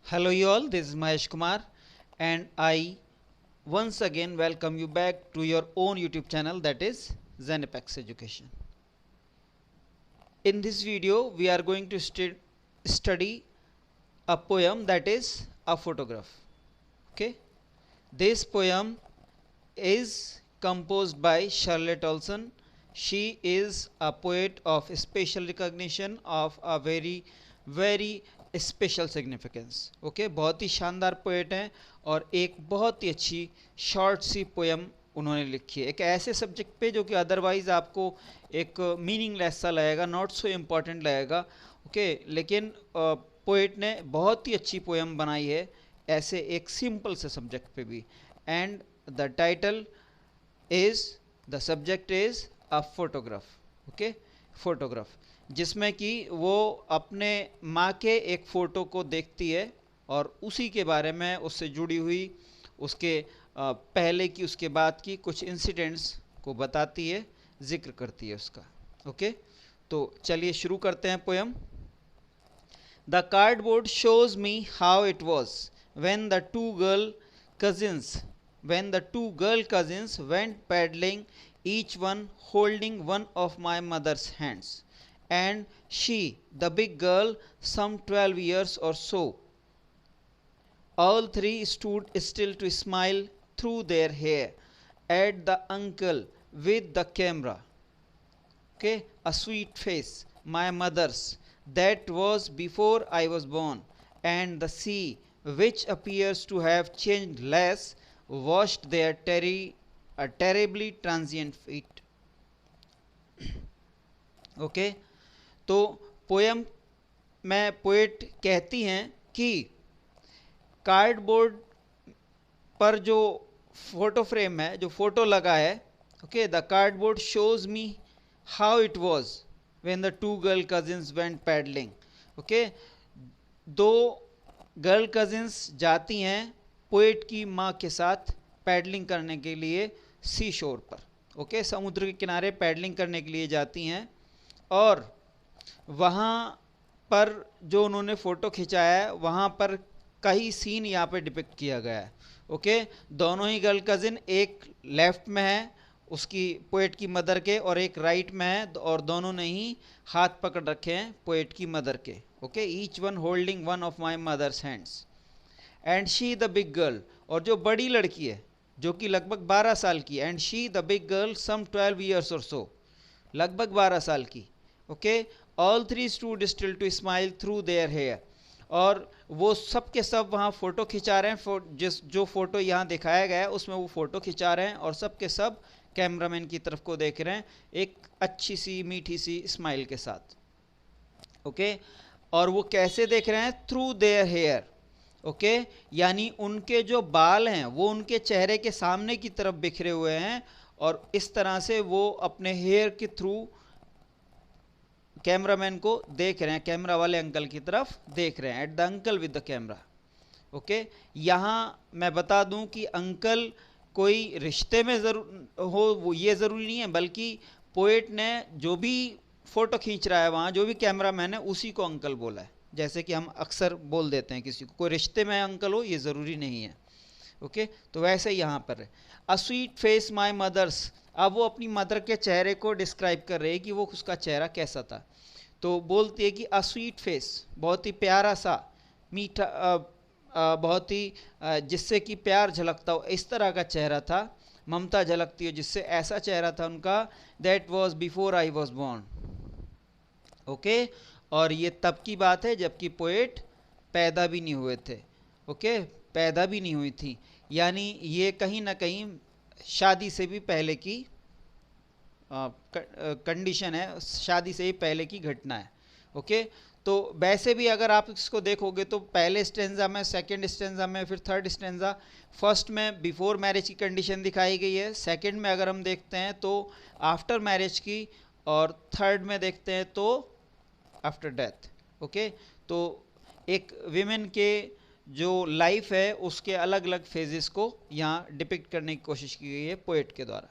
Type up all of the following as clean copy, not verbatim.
Hello, you all. This is Mahesh Kumar, and I once again welcome you back to your own YouTube channel, that is Zenepex Education. In this video, we are going to study a poem, that is a photograph. Okay, this poem is composed by Charlotte Olson. She is a poet of special recognition of a very special significance. Okay, बहुत ही शानदार poet हैं और एक बहुत ही अच्छी short सी poem उन्होंने लिखी है एक ऐसे सब्जेक्ट पे जो कि अदरवाइज आपको एक मीनिंगलेस सा लगेगा, नॉट सो इम्पॉर्टेंट लगेगा. ओके, लेकिन पोएट ने बहुत ही अच्छी पोएम बनाई है ऐसे एक सिंपल से सब्जेक्ट पे भी. And the title is, the subject is a photograph. Okay, photograph, जिसमें कि वो अपने माँ के एक फ़ोटो को देखती है और उसी के बारे में उससे जुड़ी हुई उसके पहले की उसके बाद की कुछ इंसिडेंट्स को बताती है, जिक्र करती है उसका. ओके, तो चलिए शुरू करते हैं poem. The cardboard shows me how it was when the two girl cousins went paddling, each one holding one of my mother's hands, and she, the big girl, some 12 years or so. All three stood still to smile through their hair at the uncle with the camera. Okay, a sweet face, my mother's, that was before I was born, and the sea, which appears to have changed less, washed their terribly transient feet. Okay, तो poem में poet कहती हैं कि cardboard पर जो photo frame है, जो photo लगा है, okay, the cardboard shows me how it was when the two girl cousins went paddling. Okay, दो गर्ल कजिन्स जाती हैं पोएट की माँ के साथ पैडलिंग करने के लिए सी शोर पर. ओके, समुद्र के किनारे पैडलिंग करने के लिए जाती हैं और वहाँ पर जो उन्होंने फ़ोटो खिंचाया है वहाँ पर कई सीन यहाँ पे डिपिक्ट किया गया है. ओके, दोनों ही गर्ल कज़िन, एक लेफ्ट में है उसकी पोएट की मदर के और एक राइट में है, और दोनों ने ही हाथ पकड़ रखे हैं पोएट की मदर के. Okay, each one holding one of my mother's hands. And she the big girl, और जो बड़ी लड़की है जो कि लगभग 12 साल की, and she the big girl some 12 years or so, लगभग 12 साल की. Okay, all three stood still to smile through their hair, और वो सब के सब वहाँ फ़ोटो खिंचा रहे हैं. जो फ़ोटो यहाँ दिखाया गया है उसमें वो फ़ोटो खिंचा रहे हैं और सब के सब कैमरामैन की तरफ को देख रहे हैं एक अच्छी सी मीठी सी स्माइल के साथ. ओके, और वो कैसे देख रहे हैं? Through their hair. ओके, यानी उनके जो बाल हैं वो उनके चेहरे के सामने की तरफ बिखरे हुए हैं और इस तरह से वो अपने हेयर के थ्रू कैमरामैन को देख रहे हैं, कैमरा वाले अंकल की तरफ देख रहे हैं, at the uncle with the camera. Okay, यहाँ मैं बता दूं कि अंकल कोई रिश्ते में ज़रूर हो वो ये ज़रूरी नहीं है, बल्कि पोएट ने जो भी फ़ोटो खींच रहा है वहाँ जो भी कैमरामैन है उसी को अंकल बोला है. जैसे कि हम अक्सर बोल देते हैं किसी को, कोई रिश्ते में अंकल हो ये ज़रूरी नहीं है. ओके, तो वैसे यहाँ पर है. A sweet face my mother's, अब वो अपनी मदर के चेहरे को डिस्क्राइब कर रहे हैं कि वो उसका चेहरा कैसा था. तो बोलती है कि अ स्वीट फेस, बहुत ही प्यारा सा, मीठा, बहुत ही जिससे कि प्यार झलकता हो इस तरह का चेहरा था, ममता झलकती हो जिससे, ऐसा चेहरा था उनका. That was before I was born. Okay, और ये तब की बात है जबकि पोएट पैदा भी नहीं हुए थे. ओके, पैदा भी नहीं हुई थी, यानी ये कहीं ना कहीं शादी से भी पहले की कंडीशन है, शादी से ही पहले की घटना है. ओके, तो वैसे भी अगर आप इसको देखोगे तो पहले स्टेंजा में, सेकंड स्टेंजा में, फिर थर्ड स्टेंजा, फर्स्ट में बिफोर मैरिज की कंडीशन दिखाई गई है, सेकंड में अगर हम देखते हैं तो आफ्टर मैरिज की, और थर्ड में देखते हैं तो आफ्टर डेथ. ओके, तो एक विमेन के जो लाइफ है उसके अलग अलग फेजेस को यहाँ डिपिक्ट करने की कोशिश की गई है पोएट के द्वारा,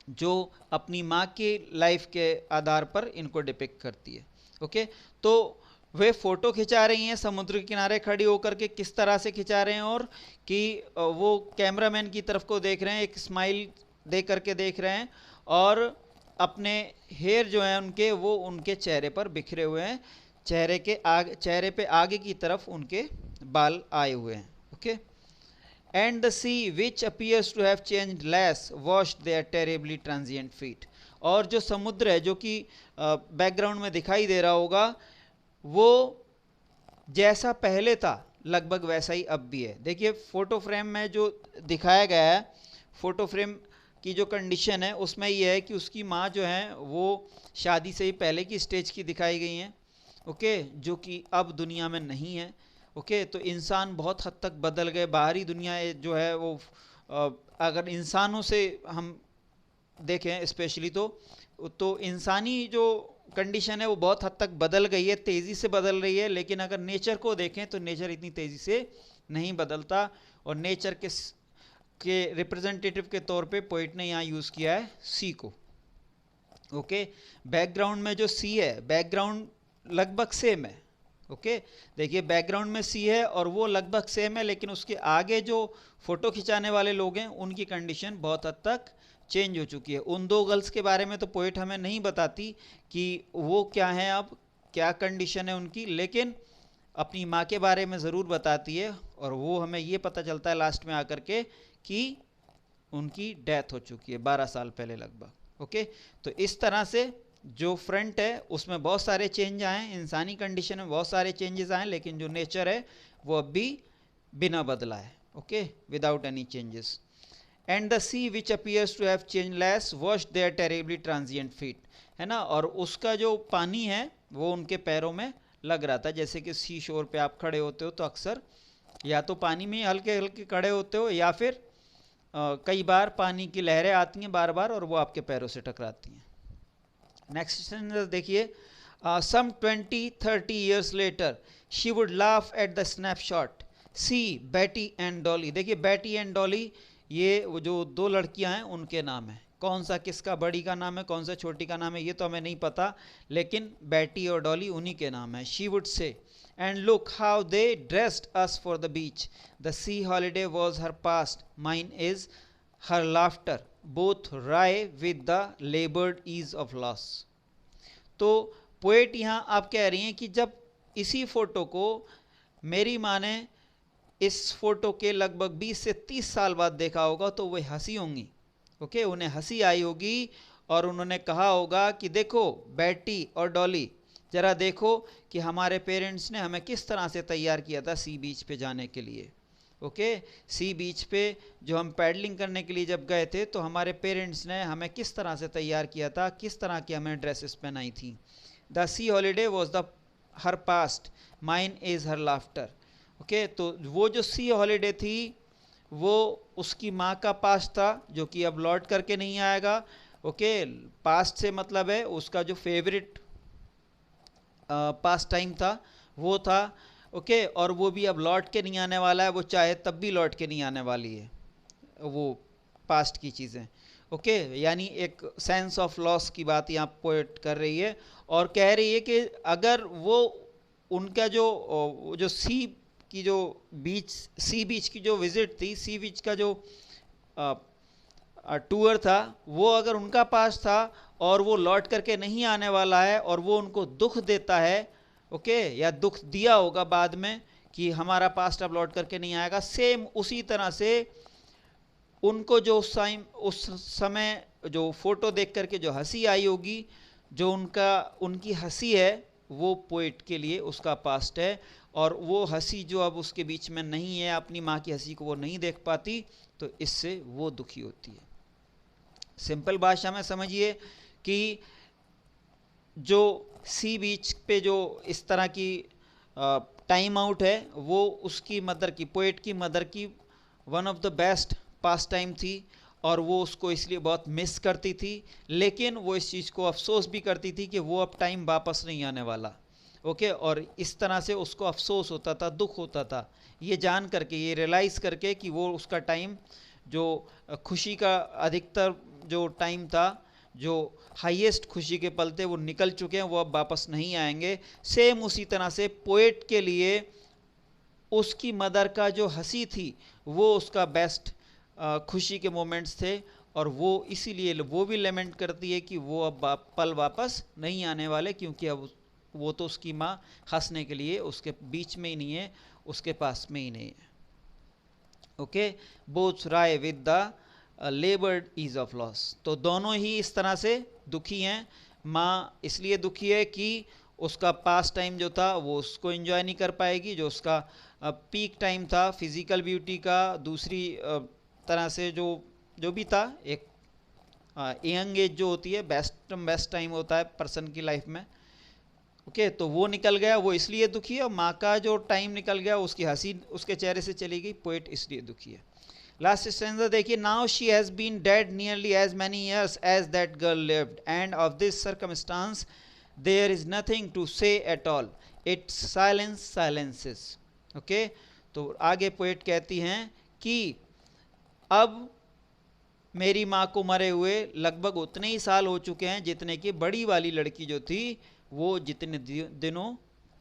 जो अपनी माँ की लाइफ के आधार पर इनको डिपिक्ट करती है. ओके, तो वे फोटो खिंचा रही हैं समुद्र के किनारे खड़ी होकर के, किस तरह से खिंचा रहे हैं, और कि वो कैमरामैन की तरफ को देख रहे हैं, एक स्माइल दे करके देख रहे हैं, और अपने हेयर जो हैं उनके, वो उनके चेहरे पर बिखरे हुए हैं, चेहरे पे आगे की तरफ उनके बाल आए हुए हैं। Okay, and the sea which appears to have changed less washed their terribly transient feet. और जो समुद्र है, जो कि बैकग्राउंड में दिखाई दे रहा होगा, वो जैसा पहले था लगभग वैसा ही अब भी है। देखिए फोटो फ्रेम में जो दिखाया गया है, फोटो फ्रेम की जो कंडीशन है उसमें ये है कि उसकी माँ जो है वो शादी से ही पहले की स्टेज की दिखाई गई हैं। ओके, जो कि अब दुनिया में नहीं है। ओके, तो इंसान बहुत हद तक बदल गए, बाहरी दुनिया जो है वो अगर इंसानों से हम देखें स्पेशली तो इंसानी जो कंडीशन है वो बहुत हद तक बदल गई है, तेज़ी से बदल रही है। लेकिन अगर नेचर को देखें तो नेचर इतनी तेज़ी से नहीं बदलता, और नेचर के रिप्रेजेंटेटिव के तौर पे पोइट ने यहाँ यूज़ किया है सी को। ओके, बैकग्राउंड में जो सी है, बैकग्राउंड लगभग सेम है। ओके, देखिए बैकग्राउंड में सी है और वो लगभग सेम है, लेकिन उसके आगे जो फोटो खिंचाने वाले लोग हैं उनकी कंडीशन बहुत हद तक चेंज हो चुकी है। उन दो गर्ल्स के बारे में तो पोइट हमें नहीं बताती कि वो क्या हैं, अब क्या कंडीशन है उनकी, लेकिन अपनी माँ के बारे में ज़रूर बताती है, और वो हमें ये पता चलता है लास्ट में आकर के कि उनकी डेथ हो चुकी है 12 साल पहले लगभग। ओके, तो इस तरह से जो फ्रंट है उसमें बहुत सारे चेंज आए, इंसानी कंडीशन में बहुत सारे चेंजेस आए, लेकिन जो नेचर है वो अब भी बिना बदला है। Okay, without any changes. And the sea which appears to have change less wash their terribly transient feet, है ना, और उसका जो पानी है वो उनके पैरों में लग रहा था। जैसे कि सी शोर पे आप खड़े होते हो तो अक्सर या तो पानी में हल्के हल्के खड़े होते हो, या फिर कई बार पानी की लहरें आती हैं बार बार और वो आपके पैरों से टकराती हैं। नेक्स्ट सेंटेंस देखिए, some 20-30 years later she would laugh at the snapshot see Betty and Dolly. देखिए बेटी एंड डॉली, ये वो जो दो लड़कियां हैं उनके नाम है। कौन सा किसका बड़ी का नाम है, कौन सा छोटी का नाम है, ये तो हमें नहीं पता, लेकिन बेटी और डॉली उन्हीं के नाम है। She would say, and look how they dressed us for the beach, the sea holiday was her past, mine is her laughter, both wry with the laboured ease of loss. तो पोएट यहाँ आप कह रही हैं कि जब इसी photo को मेरी माँ ने इस फोटो के लगभग 20 से 30 साल बाद देखा होगा तो वे हंसी होंगी। ओके, उन्हें हंसी आई होगी और उन्होंने कहा होगा कि देखो बेटी और डॉली, जरा देखो कि हमारे पेरेंट्स ने हमें किस तरह से तैयार किया था सी बीच पे जाने के लिए। ओके, सी बीच पे जो हम पैडलिंग करने के लिए जब गए थे तो हमारे पेरेंट्स ने हमें किस तरह से तैयार किया था, किस तरह की हमें ड्रेसेस पहनाई थी। The sea holiday was the her past, mine is her laughter. Okay, तो वो जो सी हॉलीडे थी वो उसकी माँ का पास्ट था, जो कि अब लौट करके नहीं आएगा। ओके, पास्ट से मतलब है उसका जो फेवरेट पास्ट टाइम था वो था। ओके, और वो भी अब लौट के नहीं आने वाला है, वो चाहे तब भी लौट के नहीं आने वाली है वो पास्ट की चीज़ें। ओके, यानी एक सेंस ऑफ लॉस की बात यहाँ पोएट कर रही है, और कह रही है कि अगर वो उनका जो सी की जो सी बीच की जो विजिट थी, सी बीच का जो टूर था, वो अगर उनका पास था और वो लौट करके नहीं आने वाला है और वो उनको दुख देता है, ओके, या दुख दिया होगा बाद में कि हमारा पास्ट अब लौट करके नहीं आएगा, सेम उसी तरह से उनको जो उस समय जो फोटो देख करके जो हंसी आई होगी, जो उनकी हंसी है वो पोइट के लिए उसका पास्ट है, और वो हंसी जो अब उसके बीच में नहीं है, अपनी माँ की हंसी को वो नहीं देख पाती, तो इससे वो दुखी होती है। सिंपल भाषा में समझिए कि जो सी बीच पे जो इस तरह की टाइम आउट है वो उसकी मदर की, पोएट की मदर की one of the best pass time थी, और वो उसको इसलिए बहुत मिस करती थी, लेकिन वो इस चीज़ को अफसोस भी करती थी कि वो अब टाइम वापस नहीं आने वाला। ओके, और इस तरह से उसको अफसोस होता था, दुख होता था, ये जान करके, ये रियलाइज़ करके कि वो उसका टाइम जो खुशी का अधिकतर जो टाइम था, जो हाईएस्ट खुशी के पल थे वो निकल चुके हैं, वो अब वापस नहीं आएंगे। सेम उसी तरह से पोएट के लिए उसकी मदर का जो हंसी थी वो उसका बेस्ट खुशी के मोमेंट्स थे, और वो इसीलिए वो भी लेमेंट करती है कि वो अब पल वापस नहीं आने वाले, क्योंकि अब वो तो उसकी माँ हंसने के लिए उसके बीच में ही नहीं है, उसके पास में ही नहीं है। Okay, both wry with the laboured ease of loss. तो दोनों ही इस तरह से दुखी हैं। माँ इसलिए दुखी है कि उसका पास टाइम जो था वो उसको एंजॉय नहीं कर पाएगी, जो उसका पीक टाइम था फिजिकल ब्यूटी का, दूसरी तरह से जो भी था, एक यंग एज जो होती है बेस्ट टाइम होता है पर्सन की लाइफ में। ओके, तो वो निकल गया, वो इसलिए दुखी है। और माँ का जो टाइम निकल गया, उसकी हंसी उसके चेहरे से चली गई, पोएट इसलिए दुखी है। लास्ट स्टैंजा देखिए, now she has been dead nearly as many years as that girl lived, and of this circumstance there is nothing to say at all, it's silence silences. Okay, तो आगे poet कहती हैं कि अब मेरी माँ को मरे हुए लगभग उतने ही साल हो चुके हैं जितने कि बड़ी वाली लड़की जो थी वो जितने दिनों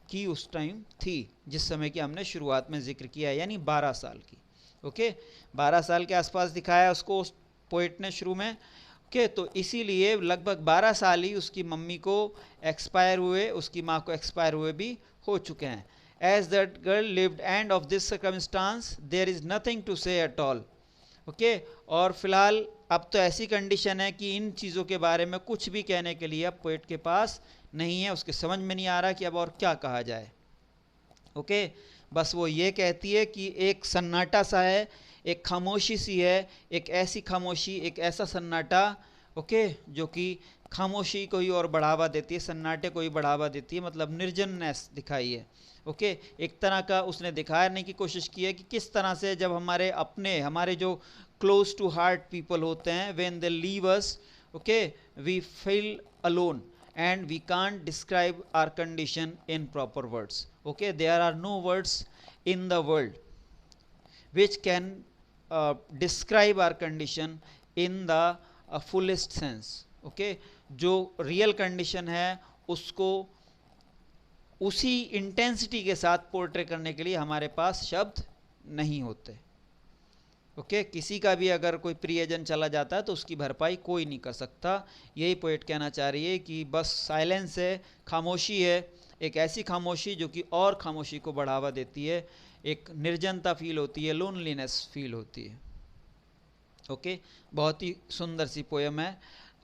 की उस टाइम थी, जिस समय की हमने शुरुआत में जिक्र किया, यानी 12 साल की। ओके, 12 साल के आसपास दिखाया उसको उस पोएट ने शुरू में। ओके, तो इसीलिए लगभग 12 साल ही उसकी मम्मी को एक्सपायर हुए, उसकी माँ को एक्सपायर हुए भी हो चुके हैं। As that girl lived and of this circumstance there is nothing to say at all. Okay, और फिलहाल अब तो ऐसी कंडीशन है कि इन चीज़ों के बारे में कुछ भी कहने के लिए अब पोएट के पास नहीं है, उसके समझ में नहीं आ रहा कि अब और क्या कहा जाए। ओके, बस वो ये कहती है कि एक सन्नाटा सा है, एक खामोशी सी है, एक ऐसी खामोशी, एक ऐसा सन्नाटा, ओके, जो कि खामोशी को ही और बढ़ावा देती है, सन्नाटे को ही बढ़ावा देती है, मतलब निर्जननेस दिखाई है। ओके, एक तरह का उसने दिखाने की कोशिश की है कि किस तरह से जब हमारे जो क्लोज टू हार्ट पीपल होते हैं, when they leave us, okay, we feel alone and we can't describe our condition in proper words. Okay, there are no words in the world which can describe our condition in the fullest sense. Okay, जो real condition है उसको उसी intensity के साथ portray करने के लिए हमारे पास शब्द नहीं होते। ओके, किसी का भी अगर कोई प्रियजन चला जाता है तो उसकी भरपाई कोई नहीं कर सकता। यही पोएट कहना चाह रही है कि बस साइलेंस है, खामोशी है, एक ऐसी खामोशी जो कि और खामोशी को बढ़ावा देती है, एक निर्जनता फील होती है, लोनलीनेस फील होती है। ओके, बहुत ही सुंदर सी पोएम है।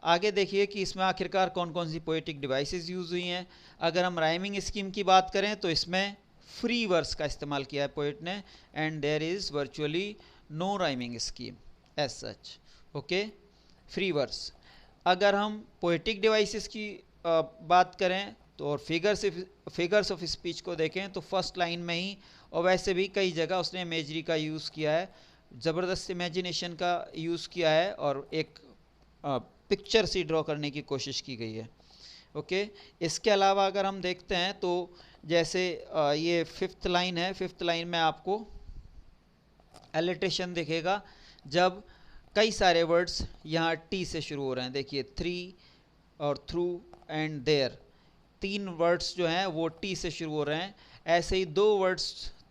आगे देखिए कि इसमें आखिरकार कौन कौन सी पोएटिक डिवाइसेस यूज़ हुई हैं। अगर हम राइमिंग स्कीम की बात करें तो इसमें फ्री वर्स का इस्तेमाल किया है पोएट ने, and there is virtually no rhyming scheme as such. Okay, free verse. अगर हम पोएटिक डिवाइसेस की बात करें तो और फिगर्स ऑफ स्पीच को देखें तो फर्स्ट लाइन में ही, और वैसे भी कई जगह उसने इमेजरी का यूज़ किया है, ज़बरदस्त इमेजिनेशन का यूज़ किया है, और एक पिक्चर सी ड्रॉ करने की कोशिश की गई है। ओके, इसके अलावा अगर हम देखते हैं तो जैसे ये 5th लाइन है, 5th लाइन में आपको एलिट्रेशन दिखेगा जब कई सारे वर्ड्स यहाँ टी से शुरू हो रहे हैं। देखिए 3 और थ्रू एंड देयर, 3 वर्ड्स जो हैं वो टी से शुरू हो रहे हैं। ऐसे ही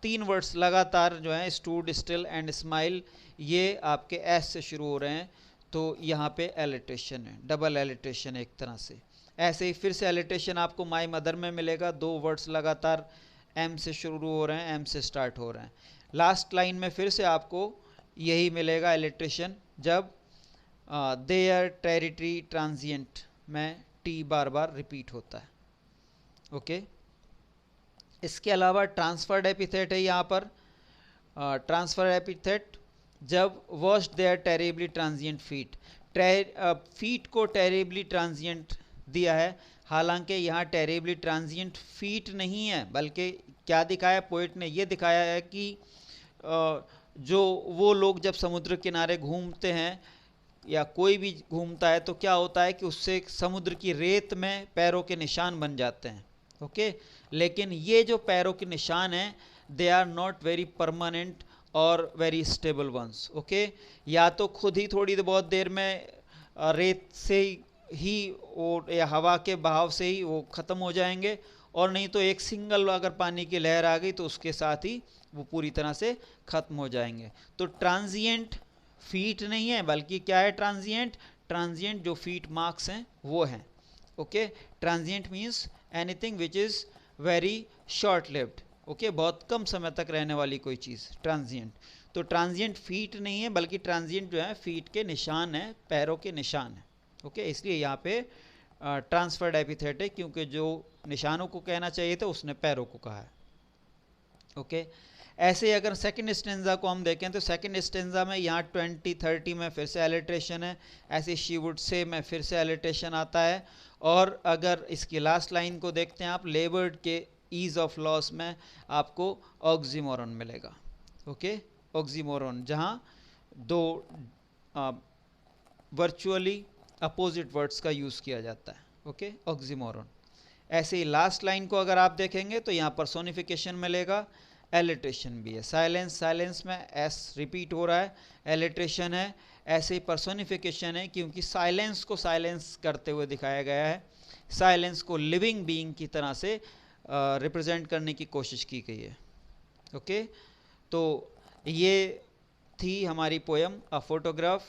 3 वर्ड्स लगातार जो हैं, स्टूड, स्टिल एंड स्माइल, ये आपके एस से शुरू हो रहे हैं, तो यहाँ पे एलिट्रेशन है, डबल एलिट्रेशन है एक तरह से। ऐसे ही फिर से एलिट्रेशन आपको माई मदर में मिलेगा, 2 वर्ड्स लगातार एम से शुरू हो रहे हैं, एम से स्टार्ट हो रहे हैं। लास्ट लाइन में फिर से आपको यही मिलेगा एलिट्रेशन, जब देयर टेरिटरी ट्रांजिएंट में टी बार बार रिपीट होता है। ओके, इसके अलावा ट्रांसफर्ड एपिथेट है यहाँ पर। ट्रांसफर एपिथेट जब washed their terribly transient feet, feet को टेरेबली ट्रांजिएंट दिया है, हालांकि यहाँ टेरेबली ट्रांजिएंट फीट नहीं है, बल्कि क्या दिखाया पोएट ने, ये दिखाया है कि जो वो लोग जब समुद्र किनारे घूमते हैं या कोई भी घूमता है तो क्या होता है कि उससे समुद्र की रेत में पैरों के निशान बन जाते हैं। ओके, लेकिन ये जो पैरों के निशान हैं, they are not very permanent और वेरी स्टेबल वंस। ओके, या तो खुद ही थोड़ी बहुत देर में रेत से ही ही वो या हवा के बहाव से ही वो ख़त्म हो जाएंगे, और नहीं तो एक सिंगल अगर पानी की लहर आ गई तो उसके साथ ही वो पूरी तरह से ख़त्म हो जाएंगे। तो ट्रांजिएंट फीट नहीं है, बल्कि क्या है ट्रांजिएंट? ट्रांजिएंट जो फीट मार्क्स हैं वो हैं। Okay, transient means anything which is very short lived. Okay, बहुत कम समय तक रहने वाली कोई चीज़ ट्रांजिएंट। तो ट्रांजिएंट फीट नहीं है, बल्कि ट्रांजिएंट जो है फीट के निशान है, पैरों के निशान है। ओके, इसलिए यहाँ पे ट्रांसफर्ड एपिथेटिक, क्योंकि जो निशानों को कहना चाहिए था उसने पैरों को कहा है। ओके, ऐसे अगर सेकंड स्टेंजा को हम देखें तो सेकंड स्टेंजा में यहाँ 20-30 में फिर से एलिट्रेशन है, ऐसे शी वुड से में फिर से एलिट्रेशन आता है। और अगर इसकी लास्ट लाइन को देखते हैं आप, लेबर्ड के ईज ऑफ लॉस में आपको ऑक्सीमोरन मिलेगा। ओके, ऑक्सीमोरन जहाँ दो वर्चुअली अपोजिट वर्ड्स का यूज़ किया जाता है। Okay, oxymoron. ऐसे ही लास्ट लाइन को अगर आप देखेंगे तो यहाँ पर्सोनिफिकेशन मिलेगा, एलिट्रेशन भी है। साइलेंस, साइलेंस में एस रिपीट हो रहा है, एलिट्रेशन है। ऐसे ही पर्सोनिफिकेशन है, क्योंकि साइलेंस को साइलेंस करते हुए दिखाया गया है, साइलेंस को लिविंग बीइंग की तरह से रिप्रेजेंट करने की कोशिश की गई है। ओके, तो ये थी हमारी पोयम अ फोटोग्राफ।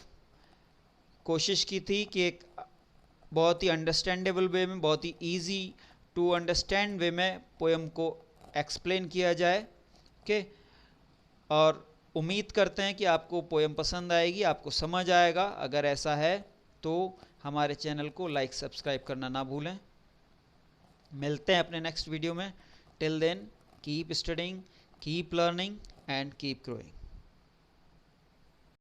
कोशिश की थी कि एक बहुत ही अंडरस्टैंडेबल वे में, बहुत ही इजी टू अंडरस्टैंड वे में पोयम को एक्सप्लेन किया जाए। ओके, और उम्मीद करते हैं कि आपको पोयम पसंद आएगी, आपको समझ आएगा। अगर ऐसा है तो हमारे चैनल को लाइक सब्सक्राइब करना ना भूलें। मिलते हैं अपने नेक्स्ट वीडियो में। Till then keep studying, keep learning and keep growing.